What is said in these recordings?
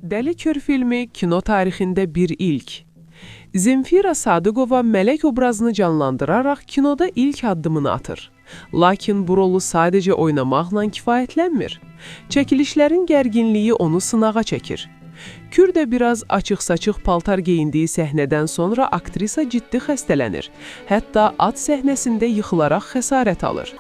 Dəli Kür filmi kino tarixində bir ilk. Zemfira Sadıqova mələk obrazını canlandıraraq kinoda ilk addımını atır. Lakin bu rolu sadəcə oynamaqla kifayətlənmir. Çəkilişlərin gərginliyi onu sınağa çəkir. Kür də biraz açıq-saçıq paltar geyindiyi səhnədən sonra aktrisa ciddi xəstələnir. Hətta at səhnəsində yıxılaraq xəsarət alır.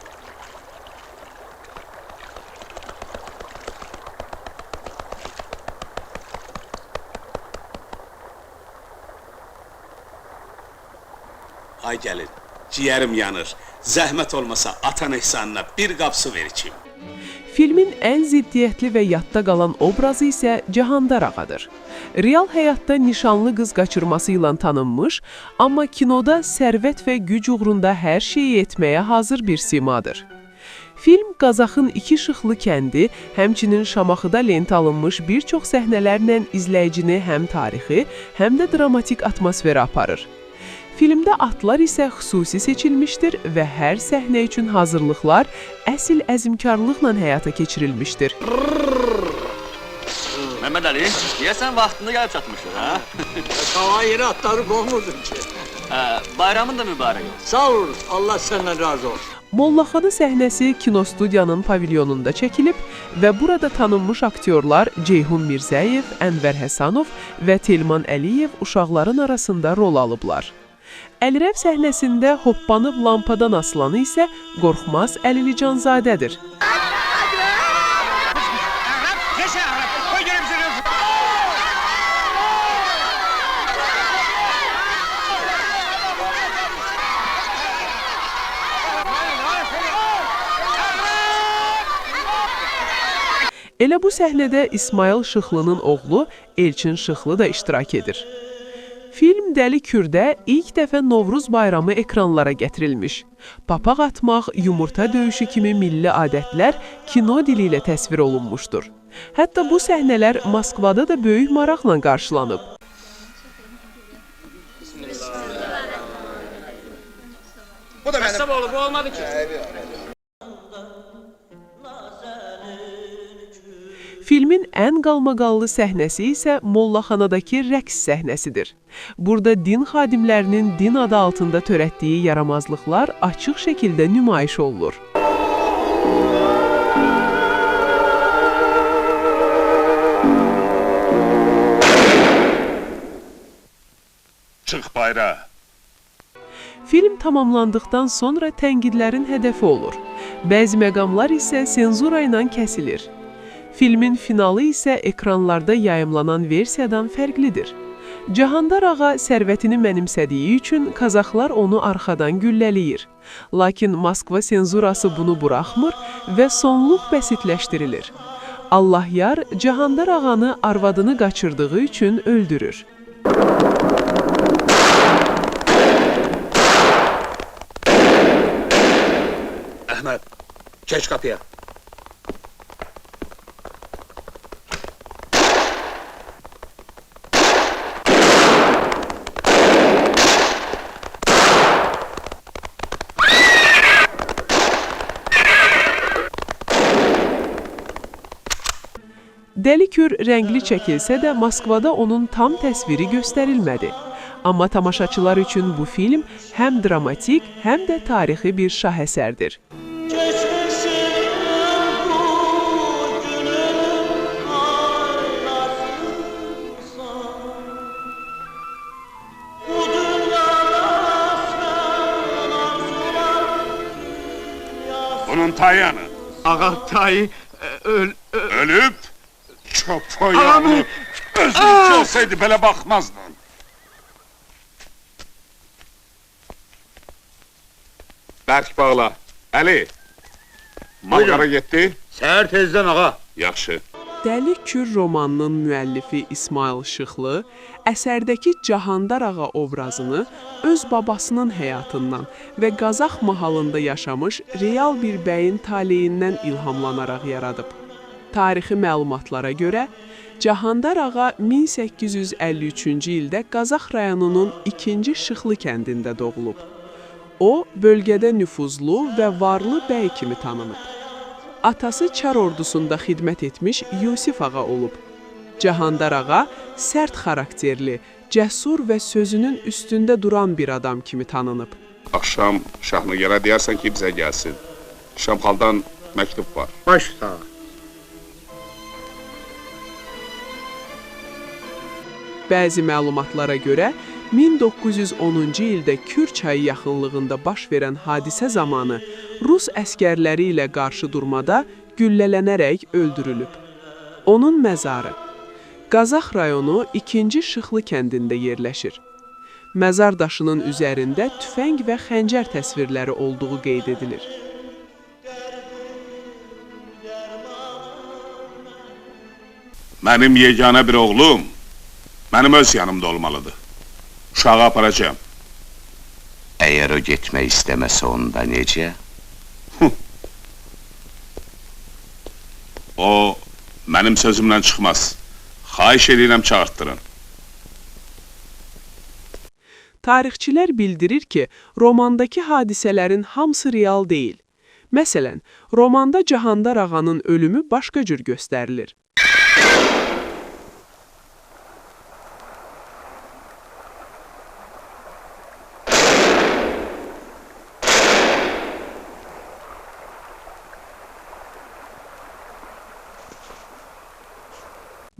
Ay gəlin, ciyərim yanır. Zəhmət olmasa atan ehsanına bir qap su ver içim. Filmin ən ziddiyyətli və yadda qalan obrazı isə Cahandar ağadır. Real həyatda nişanlı qız qaçırması ilə tanınmış, amma kinoda sərvət və güc uğrunda hər şeyi etməyə hazır bir simadır. Film Qazaxın iki şıxlı kəndi, həmçinin Şamaxıda lent alınmış bir çox səhnələrlə izləyicini həm tarixi, həm də dramatik atmosferə aparır. Filmdə atlar isə xüsusi seçilmişdir və hər səhnə üçün hazırlıqlar əsl əzmkarlıqla həyata keçirilmişdir. Mehmet Ali, deyəsən vaxtında gəlib çatmışdır, ha? Hava yeri atları qoymurdun ki. Bayramın da mübarək olsun. Sağ ol, Allah səndən razı olsun. Mollaxanı səhnəsi kinostudiyanın pavilyonunda çəkilib və burada tanınmış aktyorlar Ceyhun Mirzəyev, Ənvər Həsanov və Telman Əliyev uşaqların arasında rol alıblar. Əlirəv səhnəsində hoppanıb lampadan asılanı isə Qorxmaz Əlilicanzadədir. Elə bu səhnədə İsmail Şıxlının oğlu Elçin Şıxlı da iştirak edir. Film Dəli Kürdə ilk dəfə Novruz bayramı ekranlara gətirilmiş. Papaq atmaq, yumurta döyüşü kimi milli adətlər kino dili ilə təsvir olunmuşdur. Hətta bu səhnələr Moskvada da böyük maraqla qarşılanıb. Bu da mənim. Qəssab olub, bu olmadı ki. Filmin ən qalmaqallı səhnəsi isə Mollaxanadakı rəqs səhnəsidir. Burada din xadimlərinin din adı altında törətdiyi yaramazlıqlar açıq şəkildə nümayiş olunur. Çıx bayra. Film tamamlandıqdan sonra tənqidlərin hədəfi olur. Bəzi məqamlar isə senzura ilə kəsilir. Filmin finalı isə ekranlarda yayımlanan versiyadan fərqlidir. Cahandar ağa sərvətini mənimsədiyi üçün Qazaxlar onu arxadan güllələyir. Lakin Moskva senzurası bunu buraxmır və sonluq bəsitləşdirilir. Allahyar Cahandar ağanı arvadını qaçırdığı üçün öldürür. Əhməd, keç qapıya. Dəli Kür rəngli çəkilsə də Moskvada onun tam təsviri göstərilmədi. Amma tamaşaçılar üçün bu film həm dramatik, həm də tarixi bir şahəsərdir. Bunun tayyanı. Ağa tayı Ölüb, çöp oyağını özün olsaydı belə baxmazdın. Bərk bağla. Əli, malqara getdi? Səhər tezdən ağa. Yaxşı. Dəli Kür romanının müəllifi İsmail Şıxlı əsərdəki Cahandar ağa obrazını öz babasının həyatından və Qazax mahalında yaşamış real bir bəyin taleyindən ilhamlanaraq yaradıb. Tarixi məlumatlara görə, Cahandar ağa 1853-cü ildə Qazax rayonunun 2-ci Şıxlı kəndində doğulub. O, bölgədə nüfuzlu və varlı bəy kimi tanınıb. Atası Çar ordusunda xidmət etmiş Yusif ağa olub. Cahandar ağa sərt xarakterli, cəsur və sözünün üstündə duran bir adam kimi tanınıb. Axşam Şahnigara deyərsən ki, bizə gəlsin. Şamxaldan məktub var. Baş sağ. Bəzi məlumatlara görə 1910-cu ildə Kür çayı yaxınlığında baş verən hadisə zamanı Rus əskərləri ilə qarşı durmada güllələnərək öldürülüb. Onun məzarı Qazax rayonu 2-ci Şıxlı kəndində yerləşir. Məzar daşının üzərində tüfəng və xəncər təsvirləri olduğu qeyd edilir. Mənim yeganə bir oğlum, mənim öz yanımda olmalıdır. Uşağı aparacağım. Əgər o getmək istəməsə onda necə? O, mənim sözümlə çıxmaz. Xahiş edirəm, çağırtdırın. Tarixçilər bildirir ki, romandakı hadisələrin hamısı real deyil. Məsələn, romanda Cahandar ağanın ölümü başqa cür göstərilir.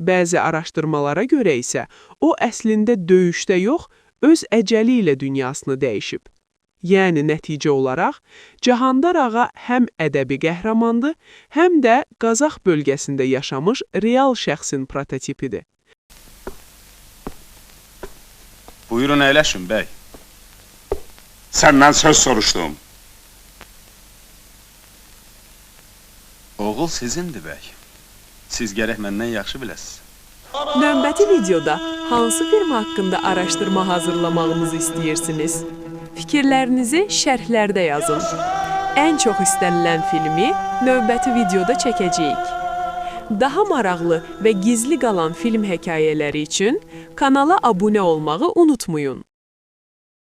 Bəzi araşdırmalara görə isə o əslində döyüşdə yox, öz əcəli ilə dünyasını dəyişib. Yəni, nəticə olaraq, Cahandar ağa həm ədəbi qəhrəmandır, həm də Qazax bölgəsində yaşamış real şəxsin prototipidir. Buyurun əyləşin, bəy. Səndən söz soruşdum. Oğul sizindir, bəy. Siz gərək məndən yaxşı biləsiniz. Növbəti videoda hansı film haqqında araşdırma hazırlamağımızı istəyirsiniz? Fikirlərinizi şərhlərdə yazın. Ən çox istənilən filmi növbəti videoda çəkəcəyik. Daha maraqlı və gizli qalan film hekayələri üçün kanala abunə olmağı unutmayın.